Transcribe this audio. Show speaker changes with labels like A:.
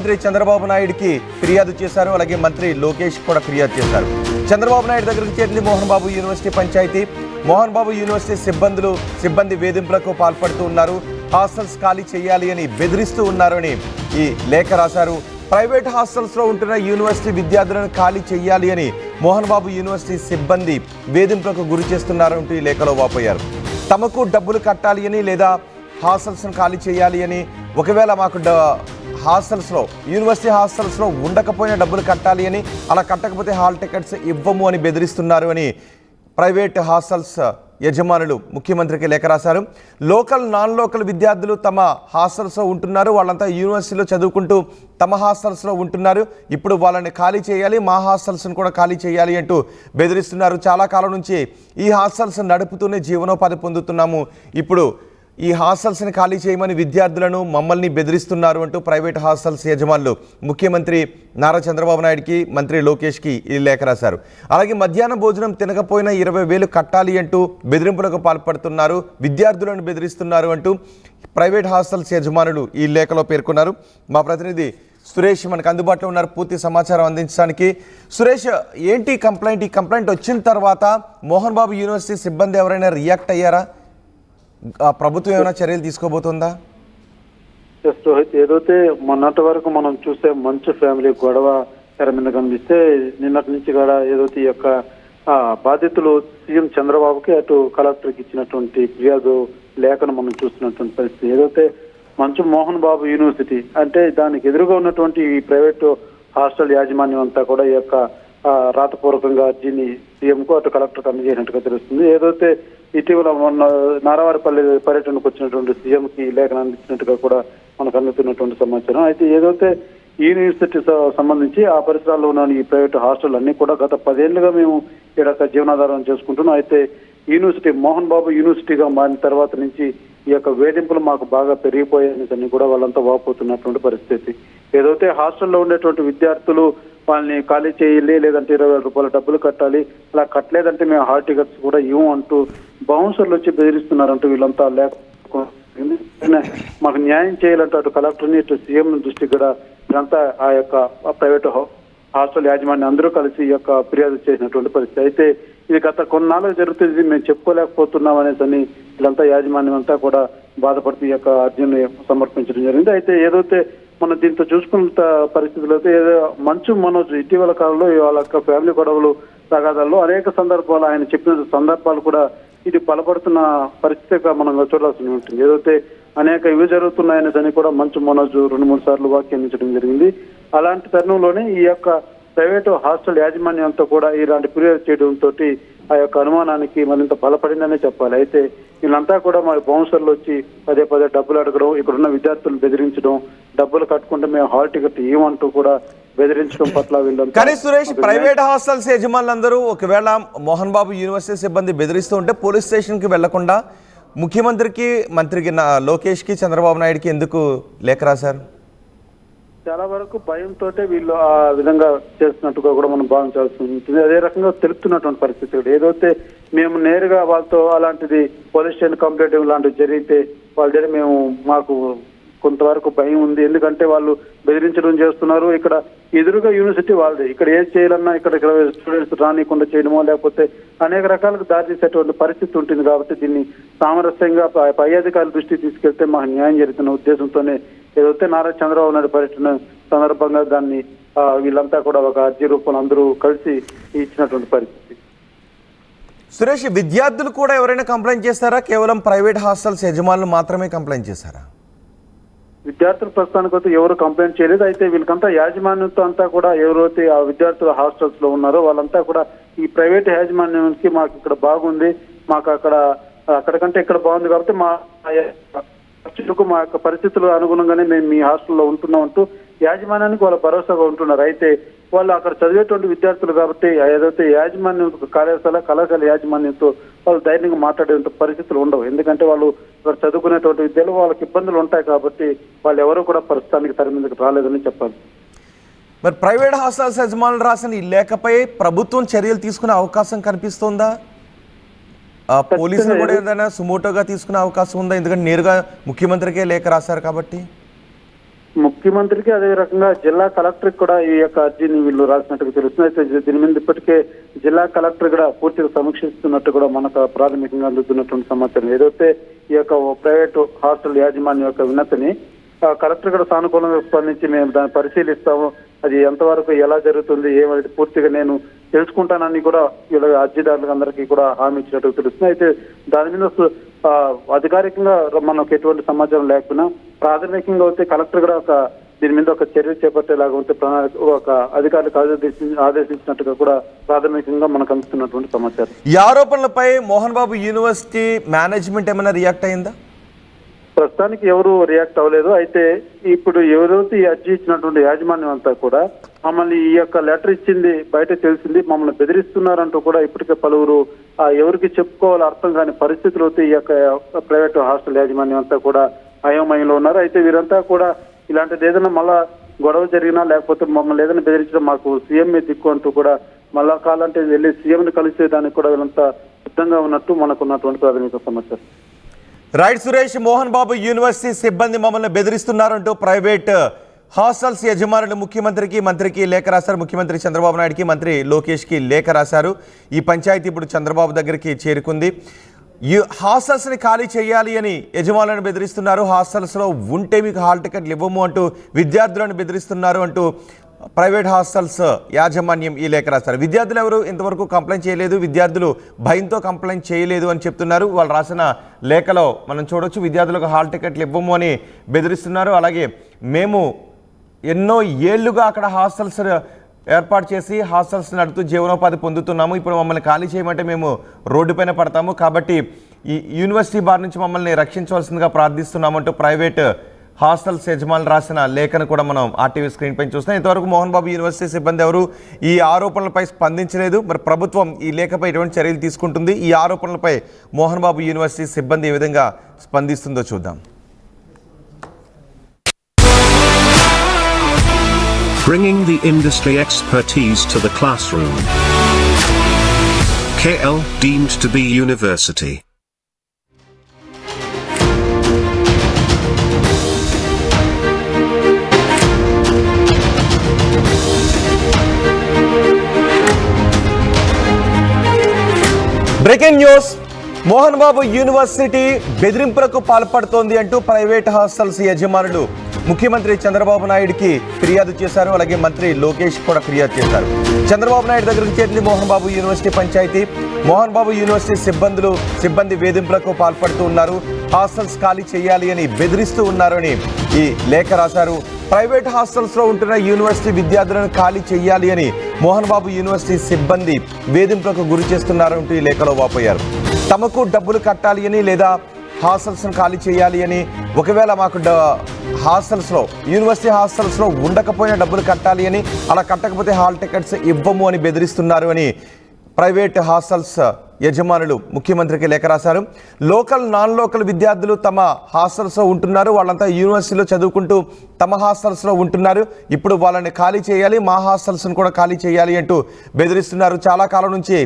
A: మంత్రి చంద్రబాబు నాయుడుకి ఫిర్యాదు చేశారు. అలాగే మంత్రి లోకేష్ కూడా ఫిర్యాదు చేశారు. చంద్రబాబు నాయుడు దగ్గరికి చేరింది మోహన్ బాబు యూనివర్సిటీ పంచాయతీ. మోహన్ బాబు యూనివర్సిటీ సిబ్బంది వేధింపులకు పాల్పడుతూ ఉన్నారు. హాస్టల్స్ ఖాళీ చేయాలి అని బెదిరిస్తూ ఉన్నారు అని ఈ లేఖ రాశారు. ప్రైవేట్ హాస్టల్స్లో ఉంటున్న యూనివర్సిటీ విద్యార్థులను ఖాళీ చేయాలి అని మోహన్ బాబు యూనివర్సిటీ సిబ్బంది వేధింపులకు గురి చేస్తున్నారంటూ ఈ లేఖలో వాపోయారు. తమకు డబ్బులు కట్టాలి అని లేదా హాస్టల్స్ను ఖాళీ చేయాలి అని, ఒకవేళ మాకు యూనివర్సిటీ హాస్టల్స్లో ఉండకపోయినా డబ్బులు కట్టాలి అని, అలా కట్టకపోతే హాల్ టికెట్స్ ఇవ్వము అని బెదిరిస్తున్నారు అని ప్రైవేట్ హాస్టల్స్ యజమానులు ముఖ్యమంత్రికి లేఖ రాశారు. నాన్ లోకల్ విద్యార్థులు తమ హాస్టల్స్లో ఉంటున్నారు. వాళ్ళంతా యూనివర్సిటీలో చదువుకుంటూ తమ హాస్టల్స్లో ఉంటున్నారు. ఇప్పుడు వాళ్ళని ఖాళీ చేయాలి, మా హాస్టల్స్ను కూడా ఖాళీ చేయాలి అంటూ బెదిరిస్తున్నారు. చాలా కాలం నుంచి ఈ హాస్టల్స్ నడుపుతూనే జీవనోపాధి పొందుతున్నాము. ఇప్పుడు ఈ హాస్టల్స్ని ఖాళీ చేయమని విద్యార్థులను మమ్మల్ని బెదిరిస్తున్నారు అంటూ ప్రైవేట్ హాస్టల్స్ యజమానులు ముఖ్యమంత్రి నారా చంద్రబాబు నాయుడుకి, మంత్రి లోకేష్కి ఈ లేఖ రాశారు. అలాగే మధ్యాహ్న భోజనం తినకపోయినా 20,000 కట్టాలి అంటూ బెదిరింపులకు పాల్పడుతున్నారు, విద్యార్థులను బెదిరిస్తున్నారు అంటూ ప్రైవేట్ హాస్టల్స్ యజమానులు ఈ లేఖలో పేర్కొన్నారు. మా ప్రతినిధి సురేష్ మనకు అందుబాటులో ఉన్నారు పూర్తి సమాచారం అందించడానికి. సురేష్, ఏంటి కంప్లైంట్? ఈ కంప్లైంట్ వచ్చిన తర్వాత మోహన్ బాబు యూనివర్సిటీ సిబ్బంది ఎవరైనా రియాక్ట్ అయ్యారా? ప్రభుత్వం ఏమైనా చర్యలు తీసుకోబోతుందా?
B: రోహిత్, ఏదైతే మొన్నటి వరకు మనం చూస్తే మంచు ఫ్యామిలీ గొడవ తెర మీద కనిపిస్తే నిన్నటి నుంచి కూడా ఏదైతే ఈ యొక్క బాధితులు సీఎం చంద్రబాబుకి అటు కలెక్టర్కి ఇచ్చినటువంటి ఫిర్యాదు లేఖను మనం చూస్తున్నటువంటి పరిస్థితి. ఏదైతే మంచు మోహన్ బాబు యూనివర్సిటీ అంటే దానికి ఎదురుగా ఉన్నటువంటి ఈ ప్రైవేటు హాస్టల్ యాజమాన్యం అంతా కూడా ఈ యొక్క రాతపూర్వకంగా అర్జీని సీఎంకు అటు కలెక్టర్కి అందజేసినట్టుగా తెలుస్తుంది. ఏదైతే ఇటీవల మొన్న నారావారిపల్లి పర్యటనకు వచ్చినటువంటి సీఎంకి లేఖను అందించినట్టుగా కూడా మనకు అందుతున్నటువంటి సమాచారం. అయితే ఏదైతే ఈ యూనివర్సిటీ సంబంధించి ఆ పరిసరాల్లో ఉన్న ఈ ప్రైవేట్ హాస్టల్ అన్ని కూడా గత 10 ఏళ్లుగా మేము ఇక్కడ జీవనాధారం చేసుకుంటున్నాం. అయితే యూనివర్సిటీ మోహన్ బాబు యూనివర్సిటీగా మారిన తర్వాత నుంచి ఈ యొక్క వేధింపులు మాకు బాగా పెరిగిపోయాయని కూడా వాళ్ళంతా వాపోతున్నటువంటి పరిస్థితి. ఏదైతే హాస్టల్లో ఉండేటువంటి విద్యార్థులు వాళ్ళని ఖాళీ చేయాలి, లేదంటే 20,000 రూపాయల డబ్బులు కట్టాలి, అలా కట్టలేదంటే మేము హాల్ టికెట్స్ కూడా ఇవ్వం అంటూ బౌన్సర్లు వచ్చి బెదిరిస్తున్నారంటూ వీళ్ళంతా లేక మాకు న్యాయం చేయాలంటూ అటు కలెక్టర్ని ఇటు సీఎం దృష్టికి కూడా వీళ్ళంతా ఆ యొక్క ప్రైవేట్ హాస్టల్ యాజమాన్యం అందరూ కలిసి ఈ యొక్క ఫిర్యాదు చేసినటువంటి పరిస్థితి. అయితే ఇది గత కొన్నాళ్ళకు జరుగుతుంది, మేము చెప్పుకోలేకపోతున్నాం అనేసి వీళ్ళంతా యాజమాన్యం అంతా కూడా బాధపడుతూ ఈ యొక్క అర్జీని సమర్పించడం జరిగింది. అయితే ఏదైతే మనం దీంతో చూసుకున్న పరిస్థితుల్లో అయితే మంచు మనోజ్ ఇటీవల కాలంలో వాళ్ళ యొక్క ఫ్యామిలీ గొడవలు తగాదాల్లో అనేక సందర్భాలు ఆయన చెప్పిన సందర్భాలు కూడా ఇది బలపడుతున్న పరిస్థితిగా మనం చూడాల్సి ఉంటుంది. ఏదైతే అనేక ఇవి జరుగుతున్నాయని కూడా మంచు మనోజ్ 2-3 సార్లు వ్యాఖ్యానించడం జరిగింది. అలాంటి తరుణంలోనే ఈ యొక్క ప్రైవేటు హాస్టల్ యాజమాన్యం అంతా కూడా ఇలాంటి ఫిర్యాదు చేయడంతో ఆ యొక్క అనుమానానికి మరింత బలపడిందనే చెప్పాలి. అయితే వీళ్ళంతా కూడా మరి బౌన్సర్లు వచ్చి పదే డబ్బులు అడగడం, ఇక్కడున్న విద్యార్థులను బెదిరించడం, డబ్బులు కట్టుకుంటే మేము హాల్ టికెట్ ఇవ్వమంటూ కూడా బెదిరించడం పట్ల వీళ్ళంతా.
A: కానీ సురేష్, ప్రైవేట్ హాస్టల్స్ యజమానులందరూ ఒకవేళ మోహన్ బాబు యూనివర్సిటీ సిబ్బంది బెదిరిస్తూ ఉంటే పోలీస్ స్టేషన్కి వెళ్లకుండా ముఖ్యమంత్రికి, మంత్రికి లోకేష్కి, చంద్రబాబు నాయుడుకి ఎందుకు లేఖ రాశారు?
B: చాలా వరకు భయంతో వీళ్ళు ఆ విధంగా చేస్తున్నట్టుగా కూడా మనం భావించాల్సి ఉంటుంది. అదే రకంగా తెలుపుతున్నటువంటి పరిస్థితి. ఏదైతే మేము నేరుగా వాళ్ళతో అలాంటిది పోలీస్ స్టేషన్ కంప్లైంట్ లాంటివి జరిగితే వాళ్ళ దగ్గర మాకు కొంతవరకు భయం ఉంది. ఎందుకంటే వాళ్ళు బెదిరించడం చేస్తున్నారు. ఇక్కడ ఎదురుగా యూనివర్సిటీ వాళ్ళది. ఇక్కడ ఏది చేయాలన్నా ఇక్కడ స్టూడెంట్స్ రానికుండా చేయడమో లేకపోతే అనేక రకాలకు దారి తీసేటువంటి పరిస్థితి ఉంటుంది. కాబట్టి దీన్ని సామరస్యంగా పై అధికారుల దృష్టికి తీసుకెళ్తే మాకు న్యాయం జరుగుతున్న ఉద్దేశంతోనే ఏదైతే నారా చంద్రబాబు నాయుడు పర్యటన సందర్భంగా దాన్ని వీళ్ళంతా కూడా ఒక అర్జీ రూపంలో అందరూ కలిసి ఇచ్చినటువంటి పరిస్థితి.
A: సురేష్, విద్యార్థులు కూడా ఎవరైనా కంప్లైంట్ చేస్తారా? కేవలం ప్రైవేట్ హాస్టల్స్ యజమానులు మాత్రమే కంప్లైంట్ చేశారా?
B: విద్యార్థులు ప్రస్తుతానికి అయితే ఎవరు కంప్లైంట్ చేయలేదు. అయితే వీళ్ళకంతా యాజమాన్యంతో అంతా కూడా ఎవరైతే ఆ విద్యార్థులు హాస్టల్స్ లో ఉన్నారో వాళ్ళంతా కూడా ఈ ప్రైవేట్ యాజమాన్యానికి మాకు ఇక్కడ బాగుంది, మాకు అక్కడికంటే ఇక్కడ బాగుంది కాబట్టి మా యొక్క పరిస్థితులు అనుగుణంగానే మేము మీ హాస్టల్లో ఉంటున్నాం అంటూ యాజమాన్యానికి వాళ్ళ భరోసాగా ఉంటున్నారు. అయితే వాళ్ళు అక్కడ చదివేటువంటి విద్యార్థులు కాబట్టి ఏదైతే యాజమాన్యం కళాశాల యాజమాన్యంతో వాళ్ళు ధైర్యంగా మాట్లాడేంత పరిస్థితులు ఉండవు. ఎందుకంటే వాళ్ళు ఇక్కడ చదువుకునేటువంటి విద్యలో వాళ్ళకి ఇబ్బందులు ఉంటాయి కాబట్టి వాళ్ళు ఎవరు కూడా ప్రస్తుతానికి తెర మీదకి రాలేదని చెప్పాలి.
A: మరి ప్రైవేట్ హాస్టల్స్ యజమానులు రాసిన ఈ లేఖపై ప్రభుత్వం చర్యలు తీసుకునే అవకాశం కనిపిస్తోందా? పోలీసులు కూడా ఏదైనా సుమోటోగా తీసుకునే అవకాశం ఉందా? ఎందుకంటే నేరుగా ముఖ్యమంత్రికే లేఖ రాశారు కాబట్టి.
B: ముఖ్యమంత్రికి అదే రకంగా జిల్లా కలెక్టర్ కూడా ఈ యొక్క అర్జీని వీళ్ళు రాసినట్టుగా తెలుస్తుంది. అయితే దీని మీద ఇప్పటికే జిల్లా కలెక్టర్ కూడా పూర్తిగా సమీక్షిస్తున్నట్టు కూడా మనకు ప్రాథమికంగా అందుతున్నటువంటి సమాచారం. ఏదైతే ఈ యొక్క ప్రైవేటు హాస్టల్ యాజమాన్యం యొక్క వినతిని కలెక్టర్ కూడా సానుకూలంగా స్పందించి మేము దాన్ని పరిశీలిస్తాము, అది ఎంతవరకు ఎలా జరుగుతుంది ఏమైతే పూర్తిగా నేను తెలుసుకుంటానని కూడా వీళ్ళ అర్జీదారులకు అందరికీ కూడా హామీ ఇచ్చినట్టు తెలుస్తుంది. అయితే దాని మీద అధికారికంగా మనకు ఎటువంటి సమాచారం లేకపోయినా ప్రాథమికంగా అయితే కలెక్టర్ కూడా దీని మీద ఒక చర్య చేపట్టేలాగా ఉంటే ఒక అధికారులకు ఆదేశించినట్టుగా కూడా ప్రాథమికంగా మనకు అందుతున్నటువంటి సమాచారం.
A: ఈ ఆరోపణలపై మోహన్ బాబు యూనివర్సిటీ మేనేజ్మెంట్ ఏమైనా రియాక్ట్ అయిందా?
B: ప్రస్తుతానికి ఎవరు రియాక్ట్ అవ్వలేదు. అయితే ఇప్పుడు ఎవరైతే ఈ అర్జీ ఇచ్చినటువంటి యాజమాన్యం అంతా కూడా మమ్మల్ని ఈ యొక్క లెటర్ ఇచ్చింది బయట తెలిసింది, మమ్మల్ని బెదిరిస్తున్నారంటూ కూడా ఇప్పటికే పలువురు ఎవరికి చెప్పుకోవాలో అర్థం కాని పరిస్థితులు అయితే ఈ యొక్క ప్రైవేట్ హాస్టల్ యాజమాన్యం అంతా కూడా అయోమయంలో ఉన్నారు. అయితే వీరంతా కూడా ఇలాంటిది ఏదైనా మళ్ళా గొడవ జరిగినా లేకపోతే మమ్మల్ని ఏదైనా బెదిరించడం మాకు సీఎంఏ దిక్కు అంటూ కూడా మళ్ళా కాలంటే వెళ్ళి సీఎంని కలిసేదానికి కూడా వీళ్ళంతా సిద్ధంగా ఉన్నట్టు మనకు ఉన్నటువంటి ప్రాథమిక సమాచారం.
A: రైట్ సురేష్, మోహన్ బాబు యూనివర్సిటీ సిబ్బంది మమ్మల్ని బెదిరిస్తున్నారంటూ ప్రైవేట్ హాస్టల్స్ యజమానులు మంత్రికి లేఖ రాశారు. ముఖ్యమంత్రి చంద్రబాబు నాయుడుకి, మంత్రి లోకేష్కి లేఖ రాశారు. ఈ పంచాయతీ ఇప్పుడు చంద్రబాబు దగ్గరికి చేరుకుంది. హాస్టల్స్ని ఖాళీ చేయాలి అని యజమానులను బెదిరిస్తున్నారు. హాస్టల్స్లో ఉంటే మీకు హాల్ టికెట్లు ఇవ్వము అంటూ విద్యార్థులను బెదిరిస్తున్నారు అంటూ ప్రైవేట్ హాస్టల్స్ యాజమాన్యం ఈ లేఖ రాస్తారు. విద్యార్థులు ఎవరు ఇంతవరకు కంప్లైంట్ చేయలేదు, విద్యార్థులు భయంతో కంప్లైంట్ చేయలేదు అని చెప్తున్నారు. వాళ్ళు రాసిన లేఖలో మనం చూడొచ్చు, విద్యార్థులకు హాల్ టికెట్లు ఇవ్వము అని బెదిరిస్తున్నారు. అలాగే మేము ఎన్నో ఏళ్లుగా అక్కడ హాస్టల్స్ ఏర్పాటు చేసి హాస్టల్స్ నడుపుతూ జీవనోపాధి పొందుతున్నాము, ఇప్పుడు మమ్మల్ని ఖాళీ చేయమంటే మేము రోడ్డుపైన పడతాము, కాబట్టి ఈ యూనివర్సిటీ బారి నుంచి మమ్మల్ని రక్షించవలసిందిగా ప్రార్థిస్తున్నామంటూ ప్రైవేట్ హాస్టల్స్ యజమానులు రాసిన లేఖను కూడా మనం ఆర్టీవీ స్క్రీన్ పైన చూస్తున్నాం. ఇంతవరకు మోహన్ బాబు యూనివర్సిటీ సిబ్బంది ఎవరు ఈ ఆరోపణలపై స్పందించలేదు. మరి ప్రభుత్వం ఈ లేఖపై ఎటువంటి చర్యలు తీసుకుంటుంది, ఈ ఆరోపణలపై మోహన్ బాబు యూనివర్సిటీ సిబ్బంది ఏ విధంగా స్పందిస్తుందో చూద్దాం.
C: Bringing the industry expertise to the classroom. KL deemed to be university.
A: Breaking news, Mohan Babu university బెదిరింపులకు పాల్పడుతోంది అంటూ ప్రైవేట్ హాస్టల్స్ యజమానులు ముఖ్యమంత్రి చంద్రబాబు నాయుడుకి ఫిర్యాదు చేశారు. అలాగే మంత్రి లోకేష్ కూడా ఫిర్యాదు చేశారు. చంద్రబాబు నాయుడు దగ్గరికి చేరింది మోహన్ బాబు యూనివర్సిటీ పంచాయతీ. మోహన్ బాబు యూనివర్సిటీ సిబ్బంది వేధింపులకు పాల్పడుతూ ఉన్నారు, హాస్టల్స్ ఖాళీ చేయాలి అని బెదిరిస్తూ ఉన్నారు అని ఈ లేఖ రాశారు. ప్రైవేట్ హాస్టల్స్లో ఉంటున్న యూనివర్సిటీ విద్యార్థులను ఖాళీ చేయాలి అని మోహన్ బాబు యూనివర్సిటీ సిబ్బంది వేధింపులకు గురి చేస్తున్నారంటూ ఈ లేఖలో వాపోయారు. తమకు డబ్బులు కట్టాలి అని లేదా హాస్టల్స్ను ఖాళీ చేయాలి అని, ఒకవేళ మాకు యూనివర్సిటీ హాస్టల్స్లో ఉండకపోయినా డబ్బులు కట్టాలి అని, అలా కట్టకపోతే హాల్ టికెట్స్ ఇవ్వము అని బెదిరిస్తున్నారు అని ప్రైవేట్ హాస్టల్స్ యజమానులు ముఖ్యమంత్రికి లేఖ రాశారు. నాన్ లోకల్ విద్యార్థులు తమ హాస్టల్స్లో ఉంటున్నారు, వాళ్ళంతా యూనివర్సిటీలో చదువుకుంటూ తమ హాస్టల్స్లో ఉంటున్నారు, ఇప్పుడు వాళ్ళని ఖాళీ చేయాలి, మా హాస్టల్స్ను కూడా ఖాళీ చేయాలి అంటూ బెదిరిస్తున్నారు. చాలా కాలం నుంచి